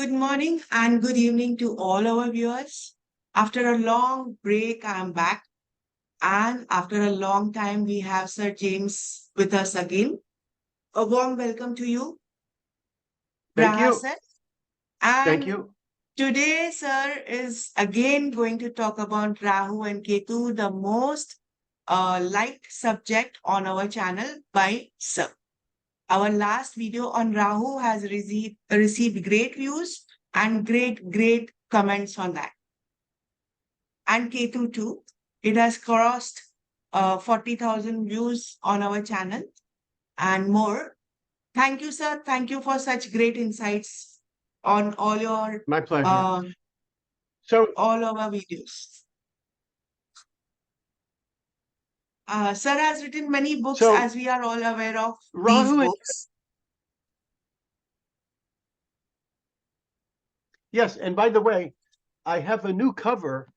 Good morning and good evening to all our viewers. After a long break, I'm back. And after a long time, we have Sir James with us again. A warm welcome to you, Thank Braha you. sir. Thank And you. today, sir is again going to talk about Rahu and Ketu, the most liked subject on our channel by Sir. Our last video on Rahu has received great views and great comments on that. And Ketu too. It has crossed 40,000 views on our channel and more. Thank you, sir. Thank you for such great insights on all your My pleasure. So, all our videos. Sir has written many books, so as we are all aware of these Rahu and books. yes, and by the way, I have a new cover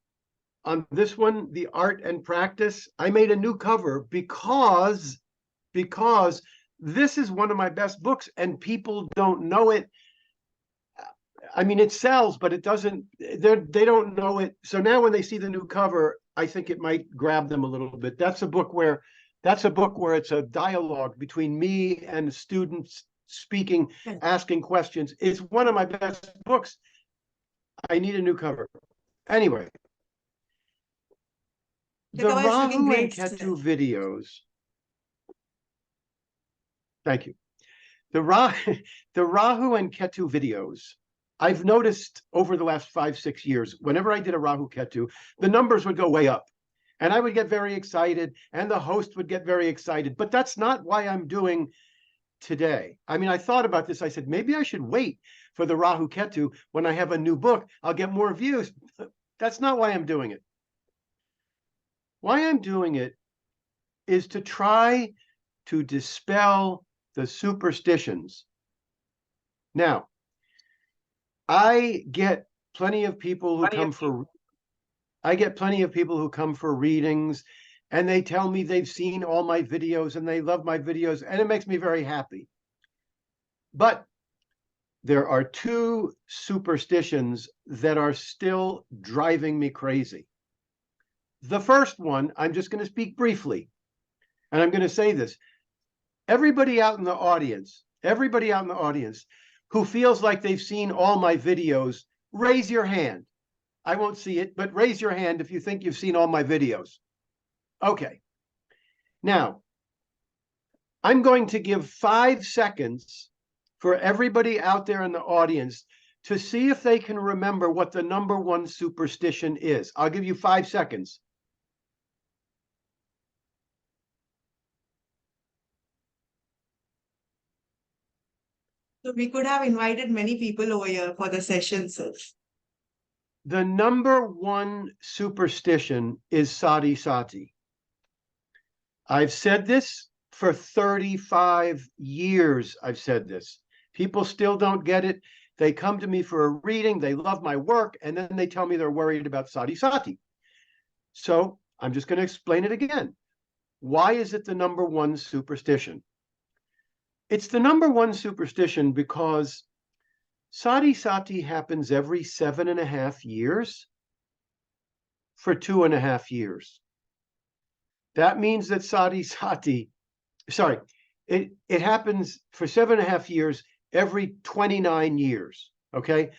on this one, The Art and Practice. I made a new cover because this is one of my best books and people don't know it. I mean, it sells, but it doesn't, they don't know it. So now when they see the new cover, I think it might grab them a little bit. That's a book where it's a dialogue between me and students speaking, asking questions. It's one of my best books. I need a new cover. Anyway, the cover is looking Rahu and great, sir. Ketu videos. Thank you. The Rahu and Ketu videos, I've noticed over the last 5-6 years, whenever I did a Rahu Ketu, the numbers would go way up. And I would get very excited, and the host would get very excited. But that's not why I'm doing today. I mean, I thought about this. I said, maybe I should wait for the Rahu Ketu. When I have a new book, I'll get more views. That's not why I'm doing it. Why I'm doing it is to try to dispel the superstitions. Now, I get plenty of people who come for readings, and they tell me they've seen all my videos and they love my videos, and it makes me very happy. But there are two superstitions that are still driving me crazy. The first one, I'm just going to speak briefly, and I'm going to say this. Everybody out in the audience who feels like they've seen all my videos, raise your hand. I won't see it, but raise your hand if you think you've seen all my videos. Okay. Now, I'm going to give 5 seconds for everybody out there in the audience to see if they can remember what the number one superstition is. I'll give you 5 seconds. So we could have invited many people over here for the session, sir. The number one superstition is Sade Sati. I've said this for 35 years. I've said this. People still don't get it. They come to me for a reading. They love my work. And then they tell me they're worried about Sade Sati. So I'm just going to explain it again. Why is it the number one superstition? It's the number one superstition because Sade Sati happens every 7.5 years for 2.5 years. That means that Sade Sati, it happens for 7.5 years every 29 years, okay?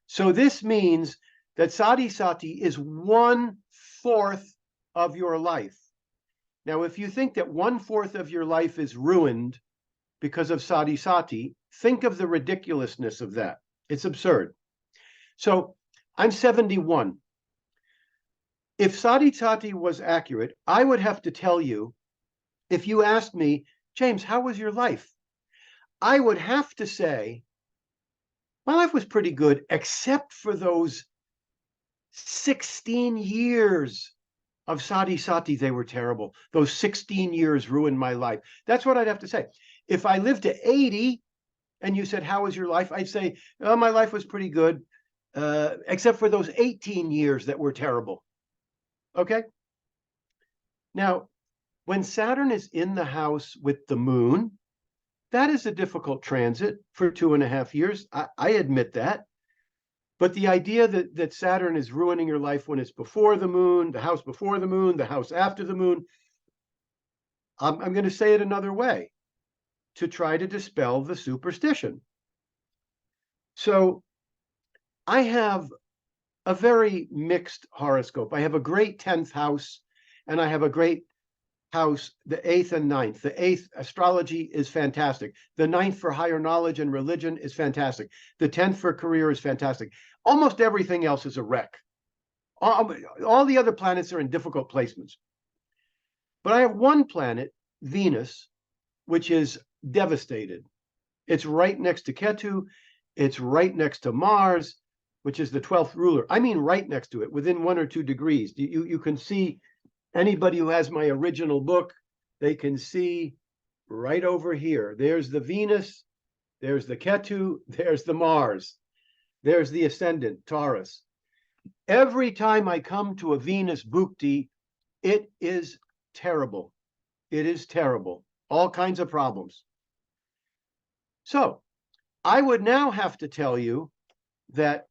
So this means that Sade Sati is 1/4 of your life. Now, if you think that 1/4 of your life is ruined because of Sade Sati, think of the ridiculousness of that. It's absurd. So I'm 71. If Sade Sati was accurate, I would have to tell you, if you asked me, James, how was your life? I would have to say, my life was pretty good, except for those 16 years of Sade Sati. They were terrible. Those 16 years ruined my life. That's what I'd have to say. If I lived to 80 and you said, how was your life? I'd say, oh, my life was pretty good, except for those 18 years that were terrible. Okay? Now, when Saturn is in the house with the moon, that is a difficult transit for 2.5 years. I admit that. But the idea that Saturn is ruining your life when it's before the moon, the house before the moon, the house after the moon, I'm going to say it another way to try to dispel the superstition. So I have a very mixed horoscope. I have a great 10th house, and I have a great house, the 8th and 9th. The 8th, astrology, is fantastic. The 9th for higher knowledge and religion is fantastic. The 10th for career is fantastic. Almost everything else is a wreck. All the other planets are in difficult placements. But I have one planet, Venus, which is devastated. It's right next to Ketu. It's right next to Mars, which is the 12th ruler. I mean, right next to it, within 1 or 2 degrees. You can see, anybody who has my original book, they can see right over here. There's the Venus, there's the Ketu, there's the Mars, there's the ascendant, Taurus. Every time I come to a Venus bhukti, it is terrible. It is terrible. All kinds of problems. So I would now have to tell you that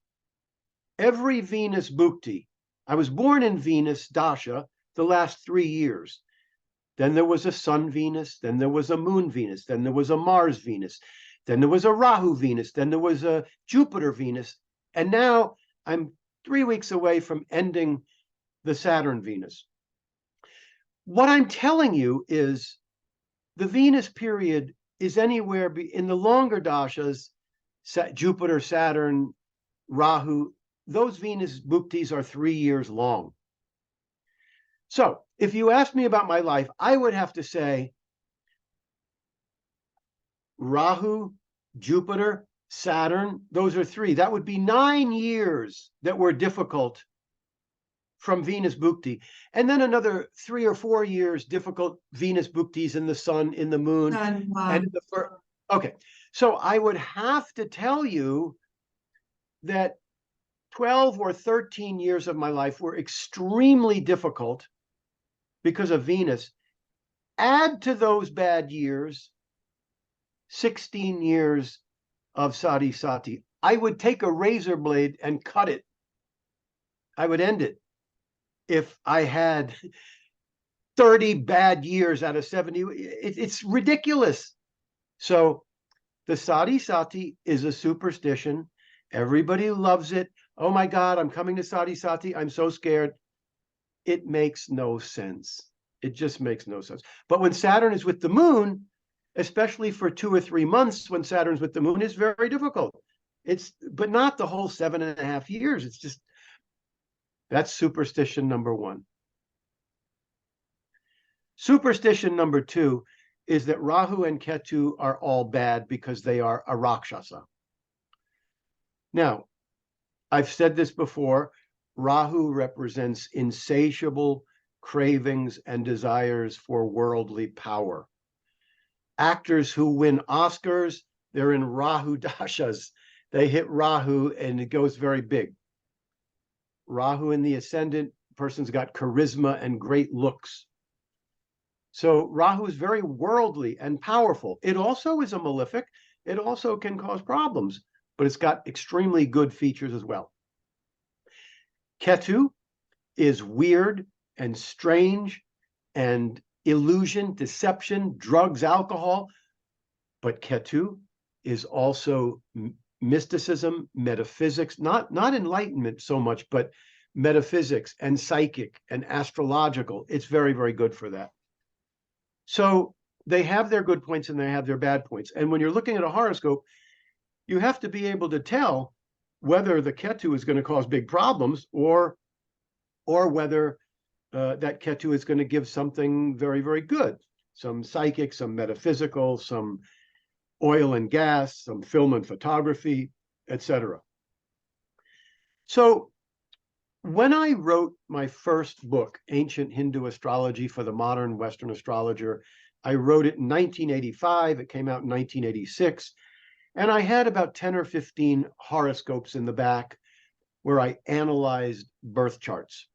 every Venus bhukti, I was born in Venus, Dasha, the last 3 years. Then there was a Sun Venus, then there was a Moon Venus, then there was a Mars Venus, then there was a Rahu Venus, then there was a Jupiter Venus, and now I'm 3 weeks away from ending the Saturn Venus. What I'm telling you is the Venus period is anywhere in the longer dashas, Jupiter, Saturn, Rahu, those Venus bhuktis are 3 years long. So if you ask me about my life, I would have to say Rahu, Jupiter, Saturn, those are 3. That would be 9 years that were difficult from Venus bhukti. And then another 3 or 4 years difficult Venus bhuktis in the sun, in the moon. And in the okay. So I would have to tell you that 12 or 13 years of my life were extremely difficult because of Venus. Add to those bad years 16 years of Sade Sati. I would take a razor blade and cut it. I would end it if I had 30 bad years out of 70. It's ridiculous. So the Sade Sati is a superstition. Everybody loves it. Oh my God, I'm coming to Sade Sati. I'm so scared. It makes no sense. It just makes no sense. But when Saturn is with the moon, especially for 2 or 3 months when Saturn's with the moon, it's very difficult. But not the whole 7.5 years. It's just, that's superstition number 1. Superstition number 2 is that Rahu and Ketu are all bad because they are a Rakshasa. Now, I've said this before, Rahu represents insatiable cravings and desires for worldly power. Actors who win Oscars, they're in Rahu dashas. They hit Rahu and it goes very big. Rahu in the ascendant, person's got charisma and great looks. So Rahu is very worldly and powerful. It also is a malefic. It also can cause problems, but it's got extremely good features as well. Ketu is weird and strange and illusion, deception, drugs, alcohol. But Ketu is also mysticism, metaphysics, not enlightenment so much, but metaphysics and psychic and astrological. It's very, very good for that. So they have their good points and they have their bad points. And when you're looking at a horoscope, you have to be able to tell whether the Ketu is going to cause big problems or whether that Ketu is going to give something very, very good. Some psychic, some metaphysical, some oil and gas, some film and photography, etc. So when I wrote my first book, Ancient Hindu Astrology for the Modern Western Astrologer, I wrote it in 1985. It came out in 1986. And I had about 10 or 15 horoscopes in the back where I analyzed birth charts.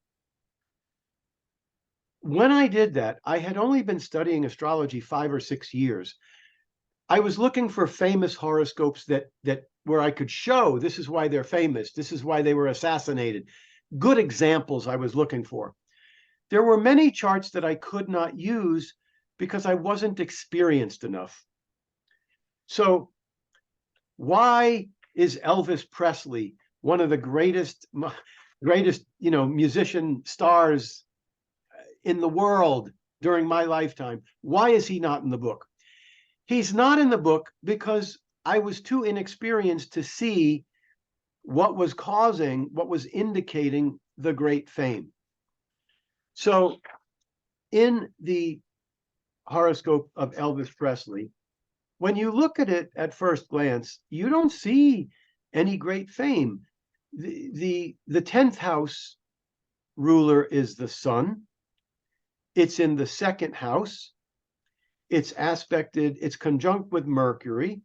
When I did that, I had only been studying astrology 5 or 6 years. I was looking for famous horoscopes that where I could show this is why they're famous, this is why they were assassinated. Good examples I was looking for. There were many charts that I could not use because I wasn't experienced enough. So why is Elvis Presley one of the greatest, musician stars in the world during my lifetime? Why is he not in the book? He's not in the book because I was too inexperienced to see what was indicating the great fame. So in the horoscope of Elvis Presley, when you look at it at first glance, you don't see any great fame. The 10th house ruler is the sun. It's in the second house. It's aspected, it's conjunct with Mercury,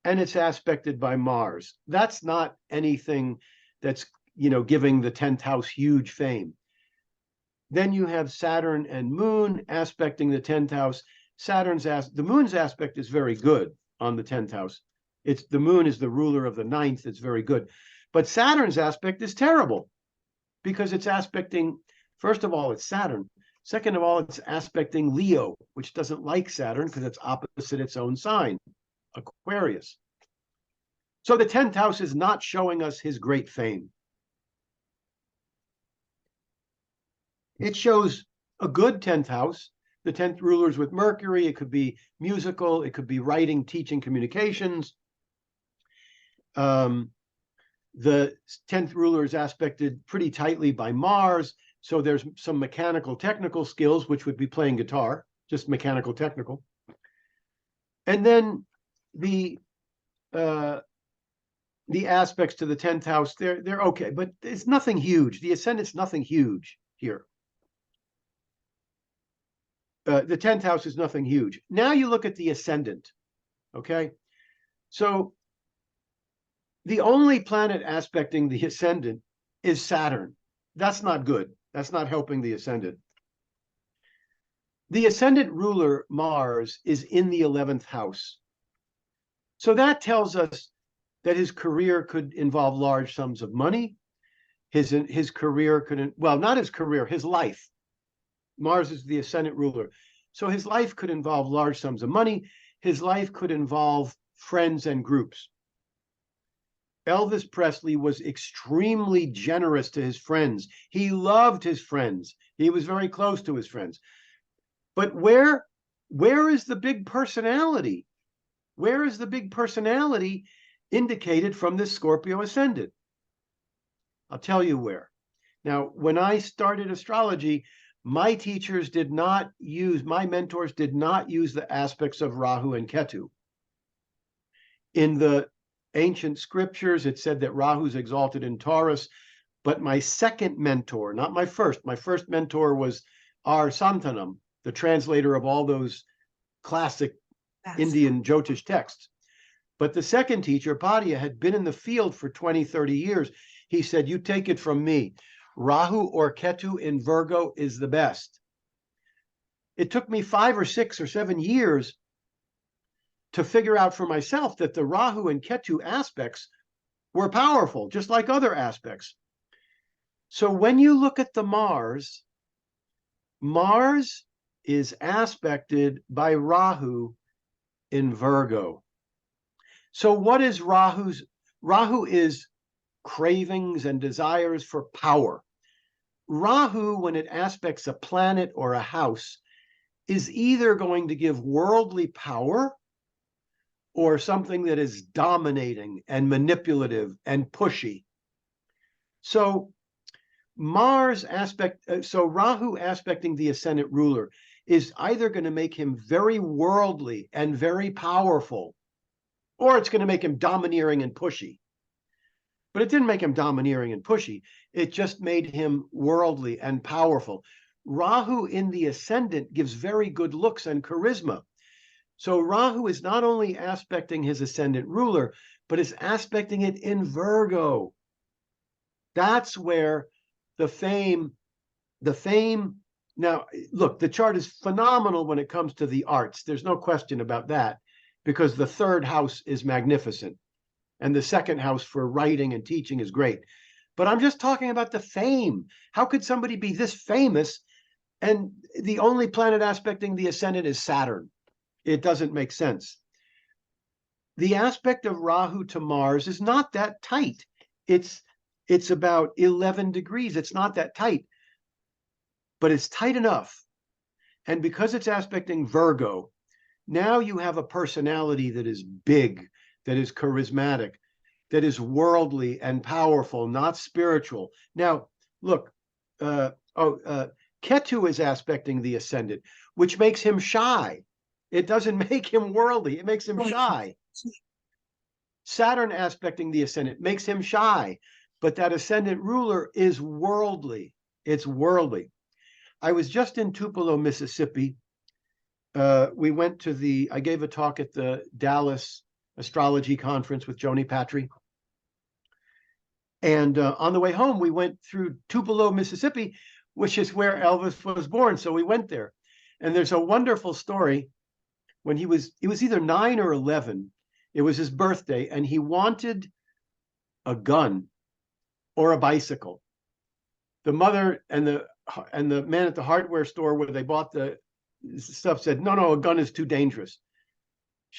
and it's aspected by Mars. That's not anything that's, giving the 10th house huge fame. Then you have Saturn and Moon aspecting the 10th house. The Moon's aspect is very good on the 10th house. The Moon is the ruler of the 9th. It's very good. But Saturn's aspect is terrible because it's aspecting, first of all, it's Saturn. Second of all, it's aspecting Leo, which doesn't like Saturn because it's opposite its own sign, Aquarius. So the 10th house is not showing us his great fame. It shows a good 10th house. The 10th rulers with Mercury. It could be musical. It could be writing, teaching, communications. The 10th ruler is aspected pretty tightly by Mars. So there's some mechanical technical skills, which would be playing guitar, just mechanical technical. And then the aspects to the 10th house, they're okay, but it's nothing huge. The ascendant's nothing huge here. The 10th house is nothing huge. Now you look at the ascendant, okay? So the only planet aspecting the ascendant is Saturn. That's not good. That's not helping the ascendant. The ascendant ruler, Mars, is in the 11th house. So that tells us that his career could involve large sums of money. His career could, well, not his career, his life. Mars is the ascendant ruler. So his life could involve large sums of money. His life could involve friends and groups. Elvis Presley was extremely generous to his friends. He loved his friends. He was very close to his friends. But where is the big personality? Where is the big personality indicated from this Scorpio ascendant? I'll tell you where. Now, when I started astrology, my mentors did not use the aspects of Rahu and Ketu. In the ancient scriptures, it said that Rahu's exalted in Taurus, but my second mentor, not my first mentor was R. Santanam, the translator of all those classic Indian Jyotish texts. But the second teacher, Bhatia, had been in the field for 20, 30 years. He said, you take it from me. Rahu or Ketu in Virgo is the best. It took me 5 or 6 or 7 years to figure out for myself that the Rahu and Ketu aspects were powerful, just like other aspects. So when you look at the Mars is aspected by Rahu in Virgo. So what is Rahu's? Rahu is cravings and desires for power. Rahu, when it aspects a planet or a house, is either going to give worldly power or something that is dominating and manipulative and pushy. So Rahu aspecting the ascendant ruler is either going to make him very worldly and very powerful, or it's going to make him domineering and pushy. But it didn't make him domineering and pushy. It just made him worldly and powerful. Rahu in the ascendant gives very good looks and charisma. So Rahu is not only aspecting his ascendant ruler, but is aspecting it in Virgo. That's where the fame, now look, the chart is phenomenal when it comes to the arts. There's no question about that, because the third house is magnificent. And the second house for writing and teaching is great. But I'm just talking about the fame. How could somebody be this famous and the only planet aspecting the ascendant is Saturn? It doesn't make sense. The aspect of Rahu to Mars is not that tight. It's about 11 degrees. It's not that tight, but it's tight enough. And because it's aspecting Virgo, now you have a personality that is big, that is charismatic, that is worldly and powerful, not spiritual. Now, look, Ketu is aspecting the ascendant, which makes him shy. It doesn't make him worldly. It makes him shy. Saturn aspecting the ascendant makes him shy, but that ascendant ruler is worldly. It's worldly. I was just in Tupelo, Mississippi. We went to I gave a talk at the Dallas Astrology Conference with Joni Patry. And on the way home, we went through Tupelo, Mississippi, which is where Elvis was born. So we went there. And there's a wonderful story. When he was either 9 or 11, it was his birthday, and he wanted a gun or a bicycle. The mother and the man at the hardware store where they bought the stuff said, no, a gun is too dangerous.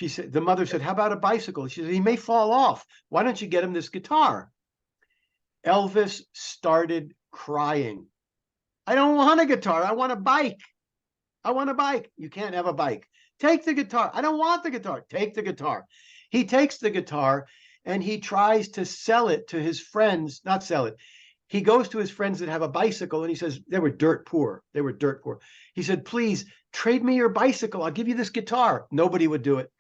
The mother said, how about a bicycle? She said, he may fall off. Why don't you get him this guitar? Elvis started crying. I don't want a guitar. I want a bike. I want a bike. You can't have a bike. Take the guitar. I don't want the guitar. Take the guitar. He takes the guitar and he tries to sell it to his friends, not sell it. He goes to his friends that have a bicycle and he says, they were dirt poor. They were dirt poor. He said, please trade me your bicycle. I'll give you this guitar. Nobody would do it.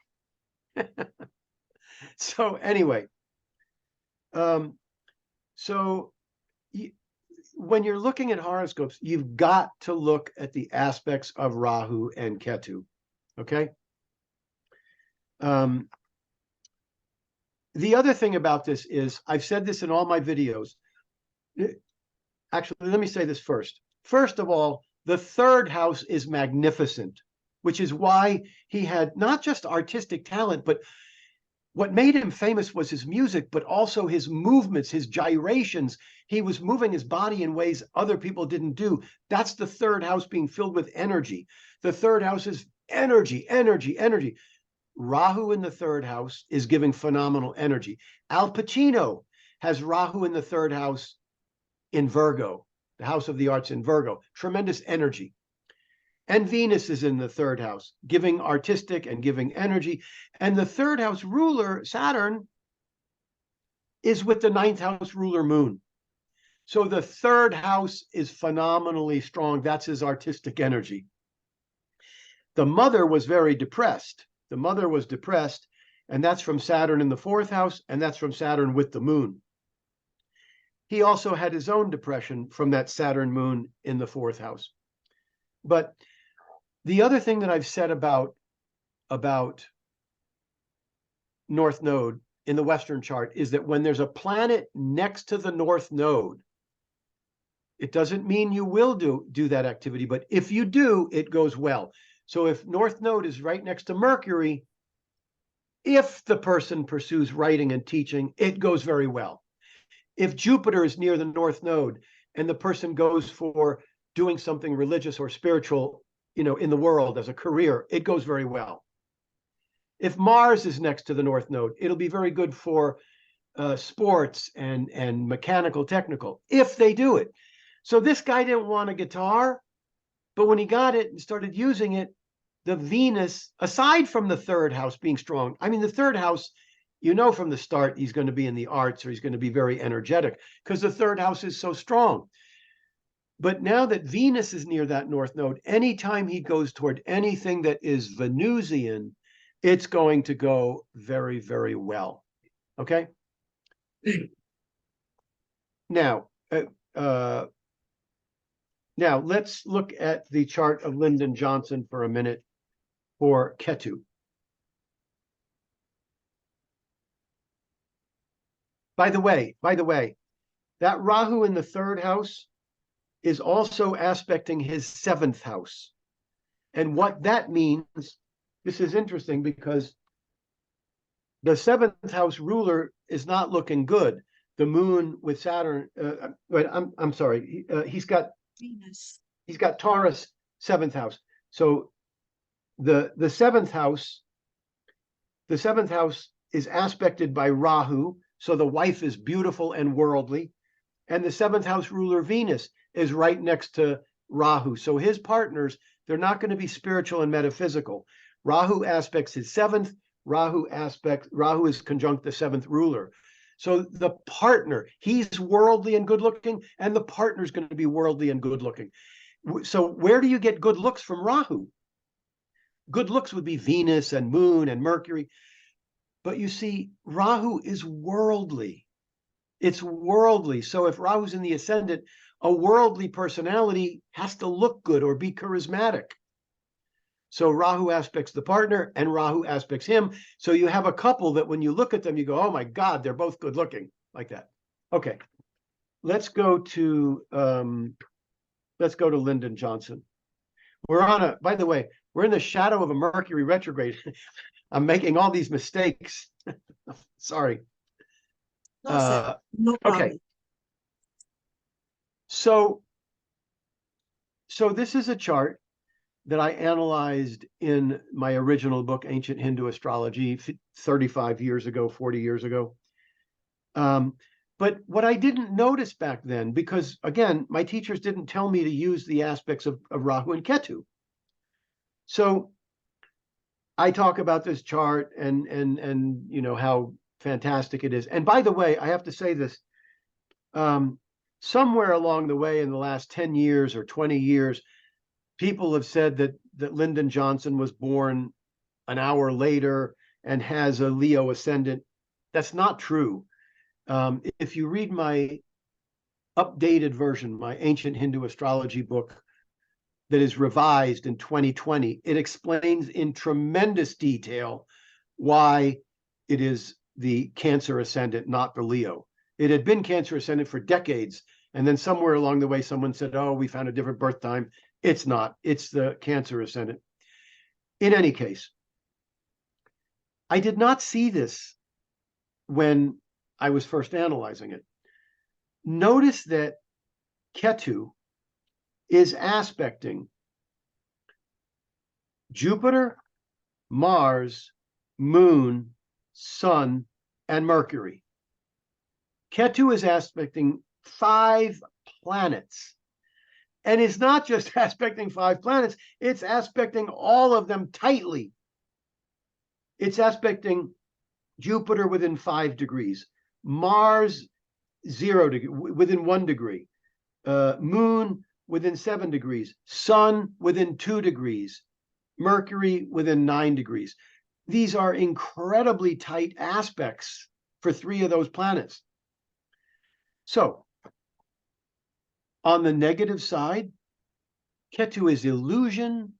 So anyway, when you're looking at horoscopes, you've got to look at the aspects of Rahu and Ketu. Okay. The other thing about this is, I've said this in all my videos. Actually, let me say this first. First of all, the third house is magnificent, which is why he had not just artistic talent, but what made him famous was his music, but also his movements, his gyrations. He was moving his body in ways other people didn't do. That's the third house being filled with energy. The third house is energy, energy, energy. Rahu in the third house is giving phenomenal energy. Al Pacino has Rahu in the third house in Virgo, the house of the arts in Virgo. Tremendous energy. And Venus is in the third house, giving artistic and giving energy. And the third house ruler, Saturn, is with the ninth house ruler, Moon. So the third house is phenomenally strong. That's his artistic energy. The mother was very depressed. The mother was depressed, and that's from Saturn in the fourth house, and that's from Saturn with the Moon. He also had his own depression from that Saturn Moon in the fourth house. But the other thing that I've said about North Node in the Western chart is that when there's a planet next to the North Node, it doesn't mean you will do that activity, but if you do, it goes well. So if North Node is right next to Mercury, if the person pursues writing and teaching, it goes very well. If Jupiter is near the North Node and the person goes for doing something religious or spiritual, in the world as a career, it goes very well. If Mars is next to the North Node, it'll be very good for sports and mechanical, technical, if they do it. So this guy didn't want a guitar, but when he got it and started using it, the Venus, aside from the third house being strong, I mean, the third house, from the start, he's going to be in the arts or he's going to be very energetic because the third house is so strong. But now that Venus is near that North Node, anytime he goes toward anything that is Venusian, it's going to go very, very well. Okay? Now let's look at the chart of Lyndon Johnson for a minute for Ketu. By the way, that Rahu in the third house is also aspecting his seventh house. And what that means, this is interesting because the seventh house ruler is not looking good. The moon with Saturn, wait, I'm sorry. He's got Venus. He's got Taurus, seventh house. So the seventh house is aspected by Rahu. So the wife is beautiful and worldly. And the seventh house ruler, Venus, is right next to Rahu. So his partners, they're not going to be spiritual and metaphysical. Rahu aspects his seventh. Rahu is conjunct the seventh ruler. So the partner, he's worldly and good looking, and the partner's going to be worldly and good looking. So where do you get good looks from Rahu? Good looks would be Venus and Moon and Mercury. But you see, Rahu is worldly. It's worldly. So if Rahu's in the ascendant, a worldly personality has to look good or be charismatic. So Rahu aspects the partner and Rahu aspects him. So you have a couple that when you look at them, you go, oh my God, they're both good looking, like that. Okay, let's go to Lyndon Johnson. By the way, we're in the shadow of a Mercury retrograde. I'm making all these mistakes. Sorry. No, sir. No problem. Okay. So this is a chart that I analyzed in my original book, Ancient Hindu Astrology, 35 years ago, 40 years ago. But what I didn't notice back then, because again, my teachers didn't tell me to use the aspects of Rahu and Ketu. So I talk about this chart and you know how fantastic it is. And by the way, I have to say this, somewhere along the way in the last 10 years or 20 years, people have said that Lyndon Johnson was born an hour later and has a Leo ascendant. That's not true. If you read my updated version, my Ancient Hindu Astrology book that is revised in 2020, it explains in tremendous detail why it is the Cancer ascendant, not the Leo. It had been Cancer ascendant for decades. And then somewhere along the way, someone said, oh, we found a different birth time. It's not. It's the Cancer ascendant. In any case, I did not see this when I was first analyzing it. Notice that Ketu is aspecting Jupiter, Mars, Moon, Sun, and Mercury. Ketu is aspecting 5 planets. And it's not just aspecting 5 planets, it's aspecting all of them tightly. It's aspecting Jupiter within 5 degrees, Mars 0 degree, within 1 degree, Moon within 7 degrees, Sun within 2 degrees, Mercury within 9 degrees. These are incredibly tight aspects for 3 of those planets. So, on the negative side, Ketu is illusion,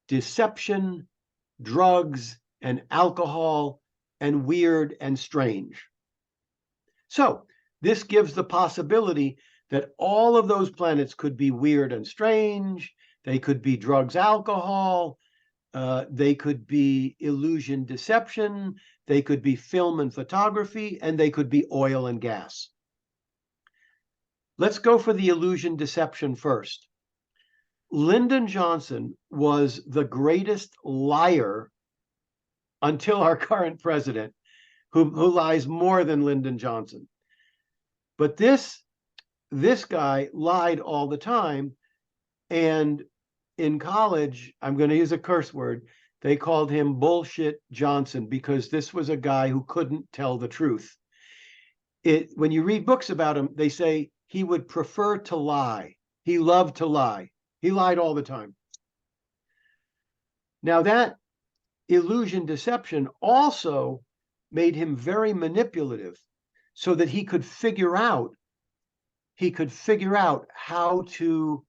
deception, drugs, and alcohol, and weird and strange. So, this gives the possibility that all of those planets could be weird and strange. They could be drugs, alcohol. They could be illusion, deception. They could be film and photography, and they could be oil and gas. Let's go for the illusion, deception first. Lyndon Johnson was the greatest liar until our current president, who lies more than Lyndon Johnson. But this guy lied all the time. And in college, I'm going to use a curse word, they called him Bullshit Johnson, because this was a guy who couldn't tell the truth. When you read books about him, they say he would prefer to lie. He loved to lie. He lied all the time. Now that illusion, deception also made him very manipulative, so that he could figure out how to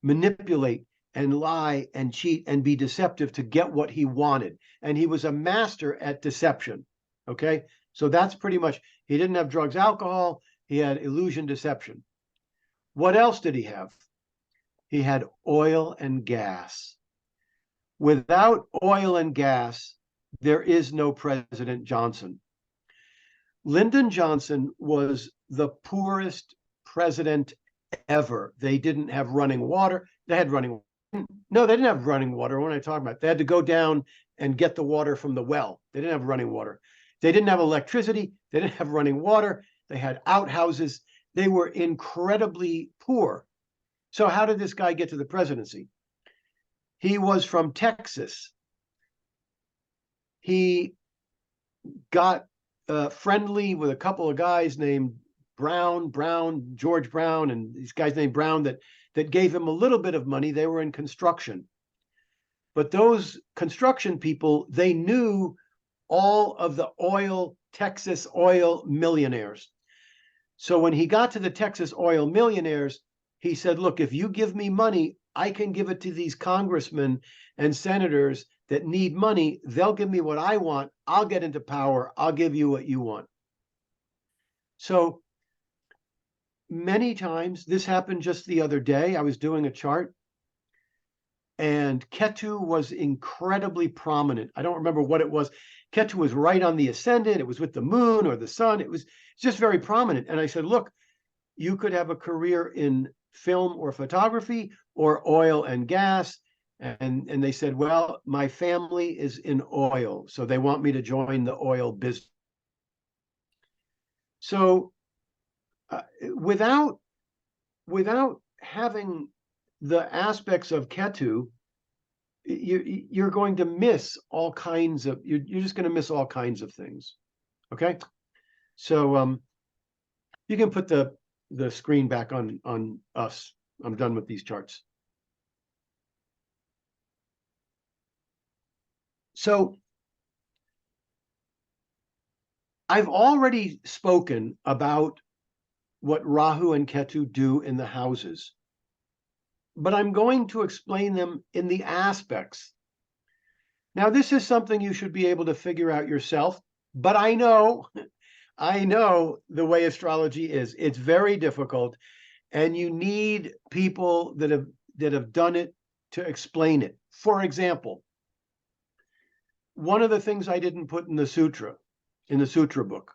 manipulate and lie and cheat and be deceptive to get what he wanted. And he was a master at deception. Okay, so that's pretty much, he didn't have drugs, alcohol, he had illusion, deception. What else did he have? He had oil and gas. Without oil and gas, there is no President Johnson. Lyndon Johnson was the poorest president ever. They didn't have running water. They had running. No, they didn't have running water. What am I talking about? They had to go down and get the water from the well. They didn't have running water. They didn't have electricity. They didn't have running water. They had outhouses. They were incredibly poor. So how did this guy get to the presidency? He was from Texas. He got friendly with a couple of guys named George Brown, and these guys named Brown that gave him a little bit of money. They were in construction. But those construction people, they knew all of the Texas oil millionaires. So when he got to the Texas oil millionaires, he said, look, if you give me money, I can give it to these congressmen and senators that need money. They'll give me what I want. I'll get into power. I'll give you what you want. So many times, this happened just the other day. I was doing a chart, and Ketu was incredibly prominent. I don't remember what it was. Ketu was right on the ascendant. It was with the moon or the sun. It was just very prominent. And I said, look, you could have a career in film or photography or oil and gas. And they said, well, my family is in oil, so they want me to join the oil business. So without having the aspects of Ketu, you're going to miss all kinds of, you're just going to miss all kinds of things. Okay. So you can put the screen back on us. I'm done with these charts. So I've already spoken about what Rahu and Ketu do in the houses, but I'm going to explain them in the aspects. Now, this is something you should be able to figure out yourself, but I know the way astrology is. It's very difficult, and you need people that have done it to explain it. For example, one of the things I didn't put in the sutra book,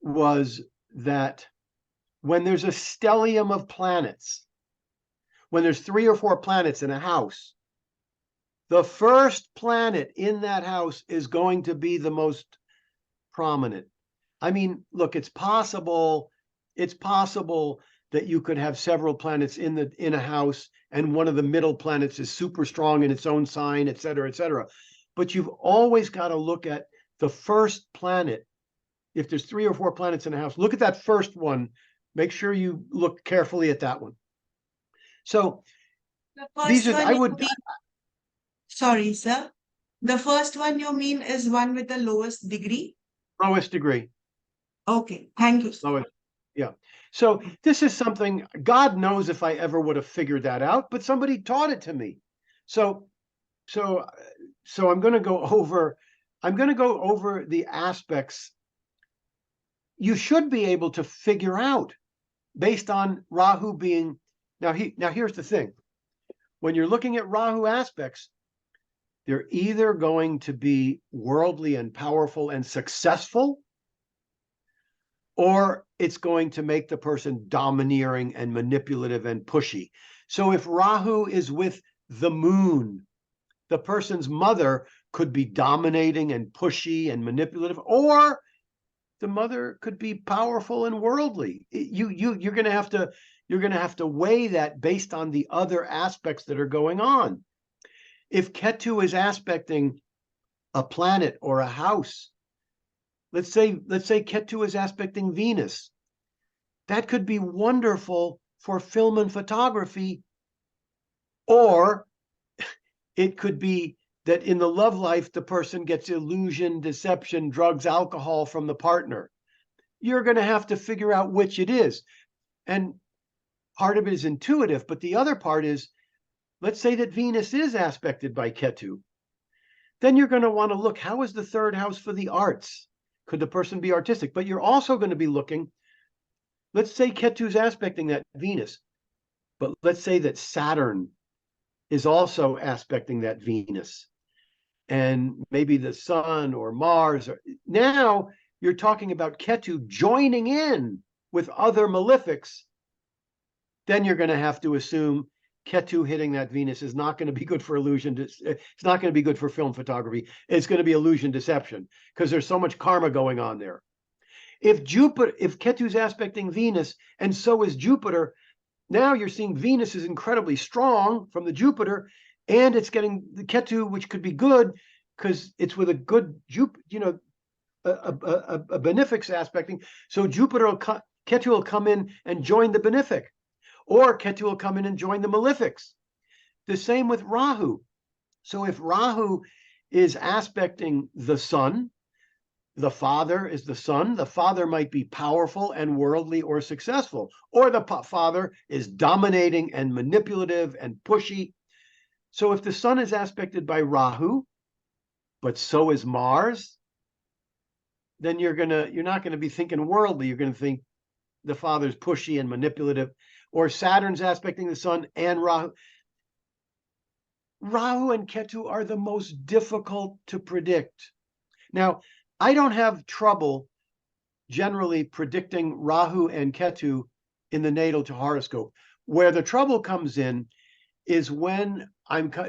was that when there's a stellium of planets, when there's 3 or 4 planets in a house, the first planet in that house is going to be the most prominent. I mean, look, it's possible that you could have several planets in a house, and one of the middle planets is super strong in its own sign, et cetera, et cetera. But you've always got to look at the first planet. If there's 3 or 4 planets in a house, look at that first one. Make sure you look carefully at that one. So The first these are, one I you would, mean, sorry, sir. The first one you mean is one with the lowest degree? lowest degree. Okay, thank you, sir. Lowest, yeah. So this is something, God knows if I ever would have figured that out, but somebody taught it to me. So I'm going to go over the aspects you should be able to figure out based on Rahu being, now here's the thing. When you're looking at Rahu aspects, they're either going to be worldly and powerful and successful, or it's going to make the person domineering and manipulative and pushy. So if Rahu is with the moon, the person's mother could be dominating and pushy and manipulative, or the mother could be powerful and worldly. You're going to have to weigh that based on the other aspects that are going on. If Ketu is aspecting a planet or a house, let's say Ketu is aspecting Venus, that could be wonderful for film and photography, or it could be that in the love life, the person gets illusion, deception, drugs, alcohol from the partner. You're going to have to figure out which it is. And part of it is intuitive, but the other part is, let's say that Venus is aspected by Ketu. Then you're going to want to look, how is the third house for the arts? Could the person be artistic? But you're also going to be looking, let's say Ketu's aspecting that Venus, but let's say that Saturn is also aspecting that Venus. and maybe the sun or Mars. Now you're talking about Ketu joining in with other malefics. Then you're going to have to assume Ketu hitting that Venus is not going to be good for illusion. It's not going to be good for film photography. It's going to be illusion deception because there's so much karma going on there. If Ketu's aspecting Venus and so is Jupiter, now you're seeing Venus is incredibly strong from the Jupiter, and it's getting the Ketu, which could be good because it's with a good a benefic aspecting. So Ketu will come in and join the benefic, or Ketu will come in and join the malefics. The same with Rahu. So if Rahu is aspecting the sun, the father is the sun. The father might be powerful and worldly or successful, or the father is dominating and manipulative and pushy. So if the sun is aspected by Rahu, but so is Mars, then you're not gonna be thinking worldly. You're gonna think the father's pushy and manipulative. Or Saturn's aspecting the sun and Rahu. Rahu and Ketu are the most difficult to predict. Now, I don't have trouble generally predicting Rahu and Ketu in the natal to horoscope. Where the trouble comes in is when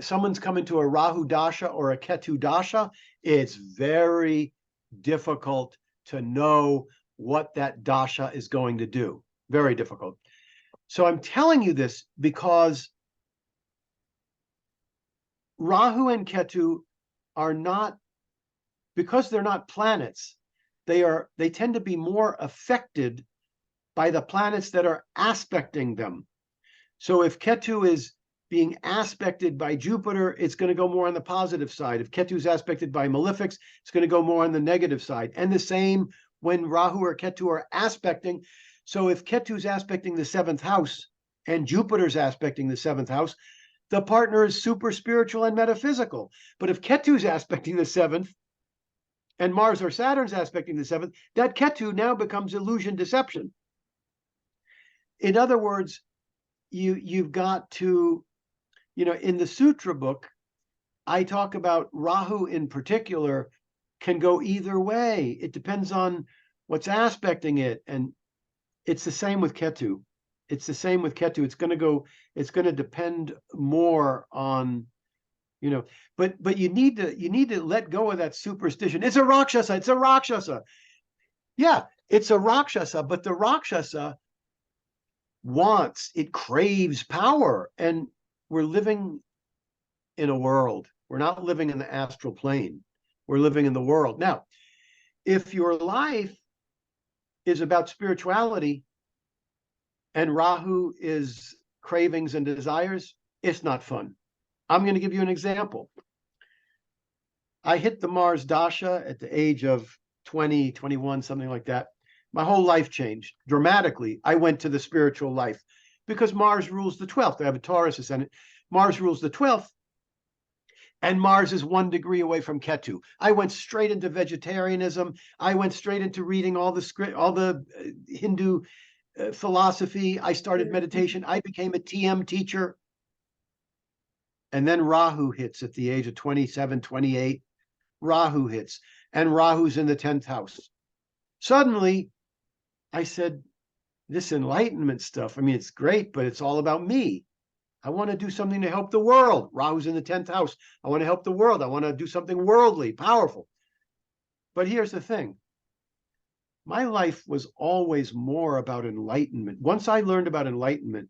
someone's coming to a Rahu Dasha or a Ketu Dasha. It's very difficult to know what that Dasha is going to do. Very difficult. So I'm telling you this because Rahu and Ketu are not, because they're not planets, they tend to be more affected by the planets that are aspecting them. So if Ketu is being aspected by Jupiter, it's going to go more on the positive side. If Ketu is aspected by malefics, it's going to go more on the negative side. And the same when Rahu or Ketu are aspecting. So if Ketu is aspecting the 7th house and Jupiter's aspecting the 7th house, the partner is super spiritual and metaphysical. But if Ketu is aspecting the 7th and Mars or Saturn's aspecting the 7th, that Ketu now becomes illusion deception. In other words, you've got to, in the Sutra book, I talk about Rahu in particular can go either way. It depends on what's aspecting it. And it's the same with Ketu. It's the same with Ketu. It's going to depend more on, but you need to let go of that superstition. It's a Rakshasa. It's a Rakshasa. Yeah, it's a Rakshasa, but the Rakshasa it craves power. And we're living in a world. We're not living in the astral plane. We're living in the world. Now, if your life is about spirituality and Rahu is cravings and desires, it's not fun. I'm going to give you an example. I hit the Mars Dasha at the age of 20, 21, something like that. My whole life changed dramatically. I went to the spiritual life because Mars rules the 12th. I have a Taurus ascendant. Mars rules the 12th. And Mars is 1 degree away from Ketu. I went straight into vegetarianism. I went straight into reading all the Hindu philosophy. I started meditation. I became a TM teacher. And then Rahu hits at the age of 27, 28. Rahu hits. And Rahu's in the 10th house. Suddenly, I said, this enlightenment stuff, it's great, but it's all about me. I want to do something to help the world. Rahu's in the 10th house. I want to help the world. I want to do something worldly, powerful. But here's the thing. My life was always more about enlightenment. Once I learned about enlightenment,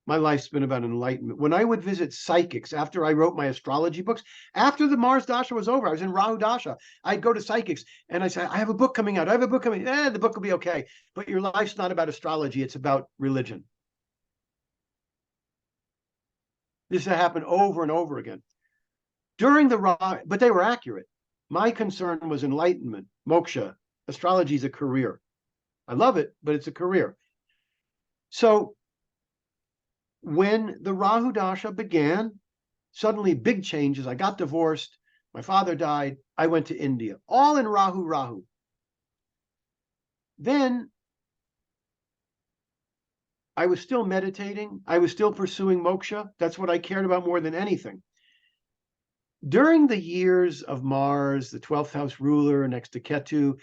my life's been about enlightenment. When I would visit psychics after I wrote my astrology books, after the Mars Dasha was over, I was in Rahu Dasha, I'd go to psychics and I'd say, I have a book coming out. I have a book coming. The book will be okay. But your life's not about astrology. It's about religion. This happened over and over again. But they were accurate. My concern was enlightenment, moksha. Astrology is a career. I love it, but it's a career. So when the Rahu Dasha began, suddenly big changes. I got divorced. My father died. I went to India, all in Rahu. Then I was still meditating. I was still pursuing moksha. That's what I cared about more than anything. during the years of Mars, the 12th house ruler next to Ketu,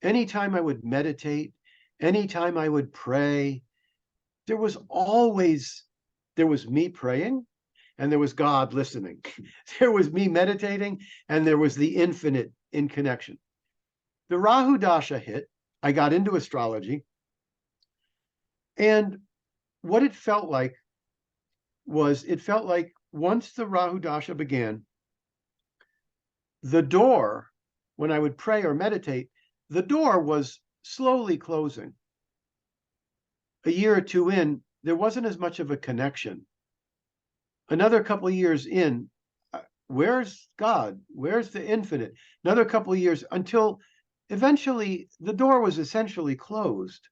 anytime I would meditate, anytime I would pray, there was me praying and there was God listening. There was me meditating and there was the infinite in connection. The Rahu Dasha hit. I got into astrology. And what it felt like was, once the Rahu Dasha began, the door, when I would pray or meditate, the door was slowly closing. A year or two in, there wasn't as much of a connection. Another couple of years in, where's God? Where's the infinite? Another couple of years until eventually the door was essentially closed.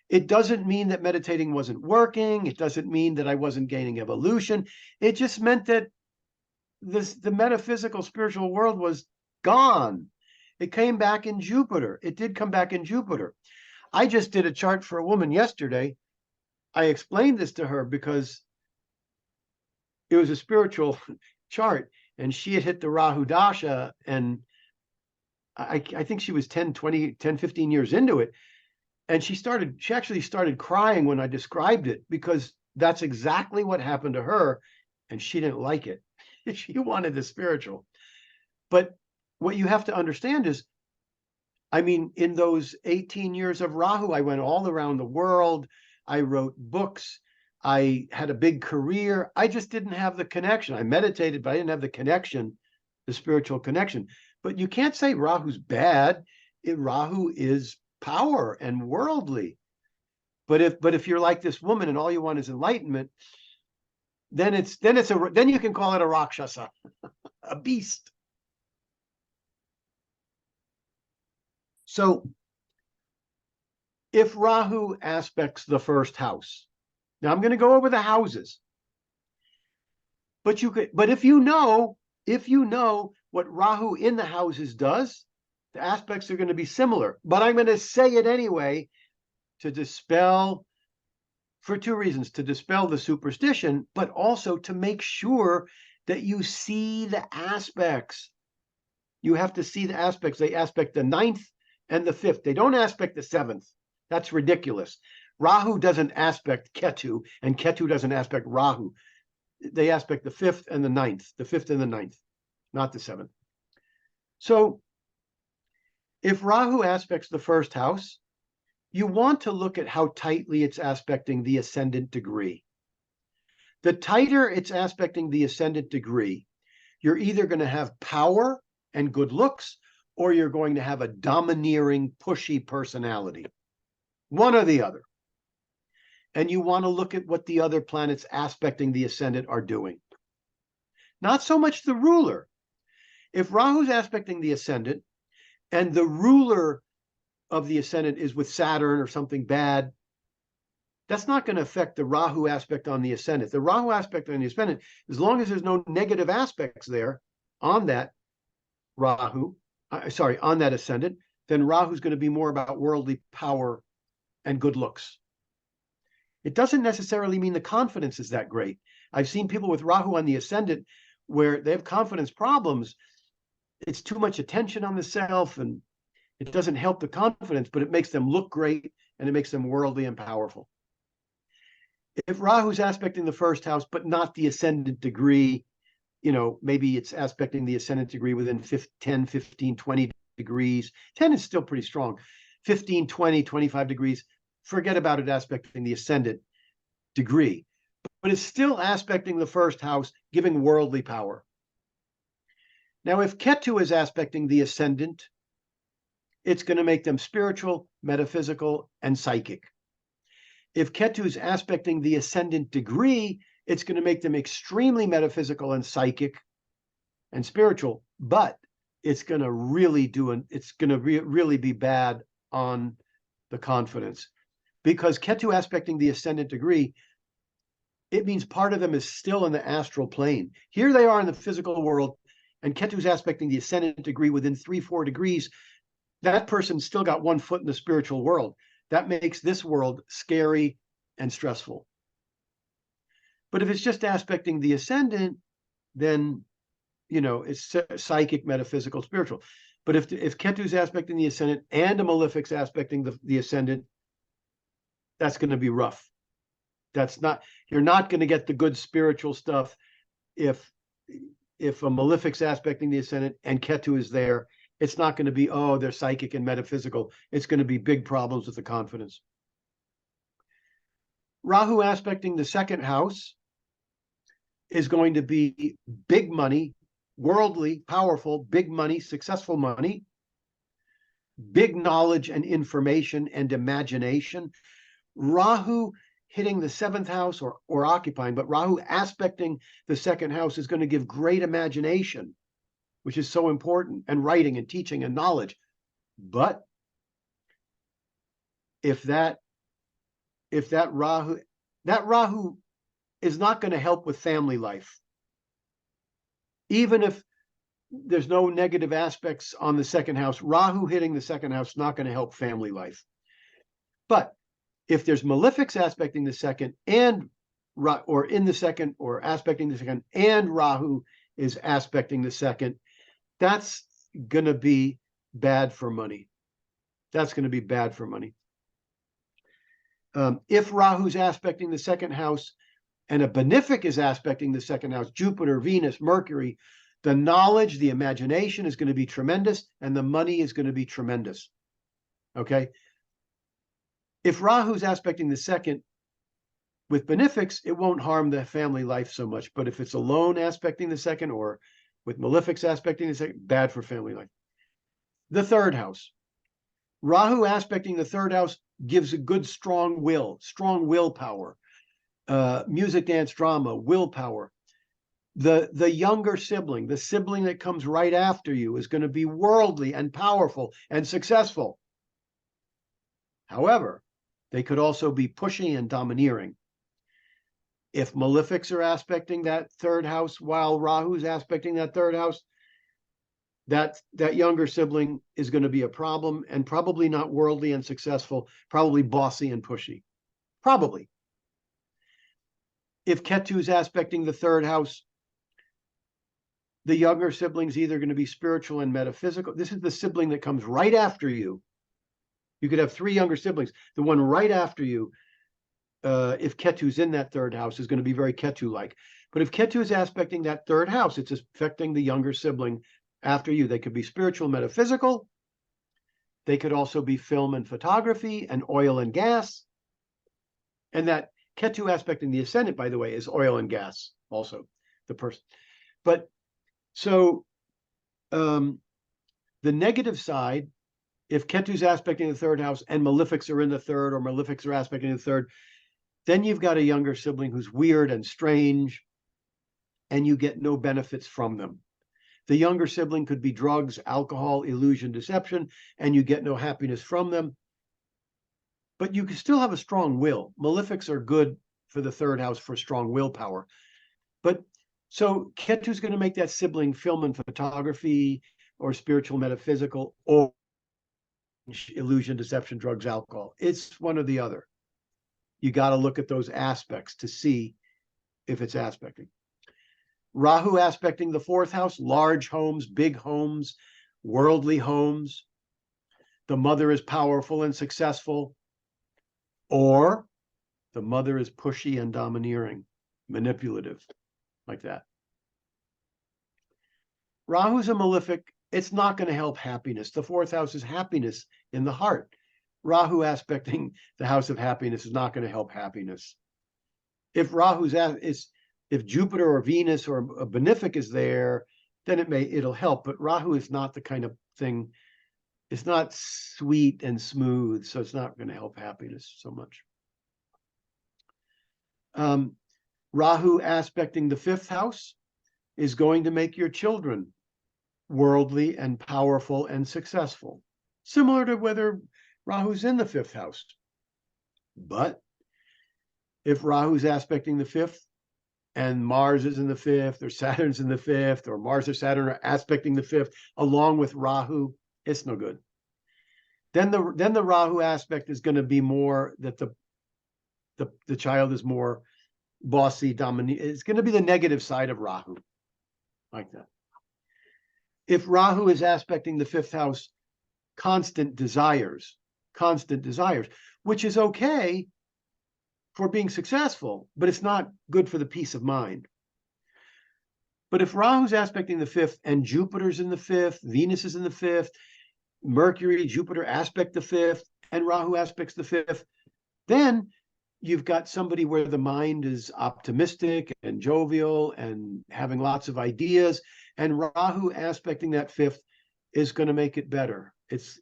It doesn't mean that meditating wasn't working. It doesn't mean that I wasn't gaining evolution. It just meant that the metaphysical spiritual world was gone. It came back in Jupiter. It did come back in Jupiter. I just did a chart for a woman yesterday. I explained this to her because it was a spiritual chart and she had hit the Rahu Dasha, and I think she was 10, 15 years into it. And she actually started crying when I described it, because that's exactly what happened to her. And she didn't like it. She wanted the spiritual. But what you have to understand is, I mean, in those 18 years of Rahu, I went all around the world. I wrote books. I had a big career. I just didn't have the connection. I meditated, but I didn't have the connection, the spiritual connection. But you can't say Rahu's bad. Rahu is power and worldly. But if you're like this woman and all you want is enlightenment, then you can call it a Rakshasa, a beast. So if Rahu aspects the first house, now I'm going to go over the houses, but if you know what Rahu in the houses does, the aspects are going to be similar. But I'm going to say it anyway to dispel, for two reasons: to dispel the superstition, but also to make sure that you see the aspects. You have to see the aspects. They aspect the 9th and the 5th. They don't aspect the 7th. That's ridiculous. Rahu doesn't aspect Ketu, and Ketu doesn't aspect Rahu. They aspect the 5th and the 9th, the 5th and the 9th, not the 7th. So if Rahu aspects the first house, you want to look at how tightly it's aspecting the ascendant degree. The tighter it's aspecting the ascendant degree, you're either going to have power and good looks, or you're going to have a domineering, pushy personality. One or the other. And you want to look at what the other planets aspecting the ascendant are doing. Not so much the ruler. If Rahu's aspecting the ascendant and the ruler of the ascendant is with Saturn or something bad, that's not going to affect the Rahu aspect on the ascendant. The Rahu aspect on the ascendant, as long as there's no negative aspects there on that on that ascendant, then Rahu's going to be more about worldly power and good looks. It doesn't necessarily mean the confidence is that great. I've seen people with Rahu on the ascendant where they have confidence problems. It's too much attention on the self, and it doesn't help the confidence, but it makes them look great and it makes them worldly and powerful. If Rahu's aspecting the first house, but not the ascendant degree, maybe it's aspecting the ascendant degree within 10, 15, 20 degrees. 10 is still pretty strong. 15, 20, 25 degrees. Forget about it aspecting the ascendant degree. But it's still aspecting the first house, giving worldly power. Now, if Ketu is aspecting the ascendant, it's going to make them spiritual, metaphysical, and psychic. If Ketu is aspecting the ascendant degree, it's going to make them extremely metaphysical and psychic and spiritual, but it's going to really really be bad on the confidence. Because Ketu aspecting the ascendant degree, it means part of them is still in the astral plane. Here they are in the physical world, and Ketu's aspecting the ascendant degree within 3-4 degrees. That person's still got one foot in the spiritual world. That makes this world scary and stressful. But if it's just aspecting the ascendant, then it's psychic, metaphysical, spiritual. But if Ketu's aspecting the ascendant and a malefic's aspecting the ascendant, that's going to be rough. You're not going to get the good spiritual stuff if a malefic's aspecting the ascendant and Ketu is there. It's not going to be, oh, they're psychic and metaphysical. It's going to be big problems with the confidence. Rahu aspecting the second house is going to be big money, worldly, powerful, big money, successful money, big knowledge and information and imagination. Rahu hitting the seventh house or occupying, but Rahu aspecting the second house is going to give great imagination, which is so important, and writing and teaching and knowledge. But if that Rahu is not going to help with family life. Even if there's no negative aspects on the second house, Rahu hitting the second house is not going to help family life. But if there's malefics aspecting the second or in the second or aspecting the second and Rahu is aspecting the second, that's going to be bad for money. That's going to be bad for money. If Rahu's aspecting the second house and a benefic is aspecting the second house, Jupiter, Venus, Mercury, the knowledge, the imagination is going to be tremendous, and the money is going to be tremendous. Okay? If Rahu's aspecting the second with benefics, it won't harm the family life so much. But if it's alone aspecting the second or with malefics aspecting the second, bad for family life. The third house. Rahu aspecting the third house gives a good strong willpower. Music, dance, drama, willpower. The younger sibling, the sibling that comes right after you, is going to be worldly and powerful and successful. However, they could also be pushy and domineering. If malefics are aspecting that third house while Rahu's aspecting that third house, that younger sibling is going to be a problem and probably not worldly and successful, probably bossy and pushy. Probably. If Ketu is aspecting the third house, the younger sibling's either going to be spiritual and metaphysical. This is the sibling that comes right after you. You could have three younger siblings. The one right after you, if Ketu's in that third house, is going to be very Ketu-like. But if Ketu is aspecting that third house, it's affecting the younger sibling after you. They could be spiritual, metaphysical. They could also be film and photography and oil and gas. And that Ketu aspecting the ascendant, by the way, is oil and gas also, the person. But so the negative side, if Ketu's aspecting the third house and malefics are in the third or malefics are aspecting the third, then you've got a younger sibling who's weird and strange, and you get no benefits from them. The younger sibling could be drugs, alcohol, illusion, deception, and you get no happiness from them. But you can still have a strong will. Malefics are good for the third house for strong willpower. But so Ketu's going to make that sibling film and photography or spiritual, metaphysical, or illusion, deception, drugs, alcohol. It's one or the other. You got to look at those aspects to see if it's aspecting. Rahu aspecting the fourth house, large homes, big homes, worldly homes. The mother is powerful and successful, or the mother is pushy and domineering, manipulative, like that. Rahu's a malefic. It's not going to help happiness. The fourth house is happiness in the heart. Rahu aspecting the house of happiness is not going to help happiness. If if Jupiter or Venus or a benefic is there, then it'll help. But Rahu is not the kind of thing. It's not sweet and smooth, so it's not going to help happiness so much. Rahu aspecting the fifth house is going to make your children worldly and powerful and successful, similar to whether Rahu's in the fifth house. But if Rahu's aspecting the fifth and Mars is in the fifth or Saturn's in the fifth or Mars or Saturn are aspecting the fifth along with Rahu, it's no good. Then the Rahu aspect is going to be more that the child is more bossy, dominant. It's going to be the negative side of Rahu, like that. If Rahu is aspecting the fifth house, constant desires, which is okay for being successful, but it's not good for the peace of mind. But if Rahu's aspecting the fifth and Jupiter's in the fifth, Venus is in the fifth, Mercury, Jupiter aspect the fifth, and Rahu aspects the fifth, then you've got somebody where the mind is optimistic and jovial and having lots of ideas, and Rahu aspecting that fifth is going to make it better. It's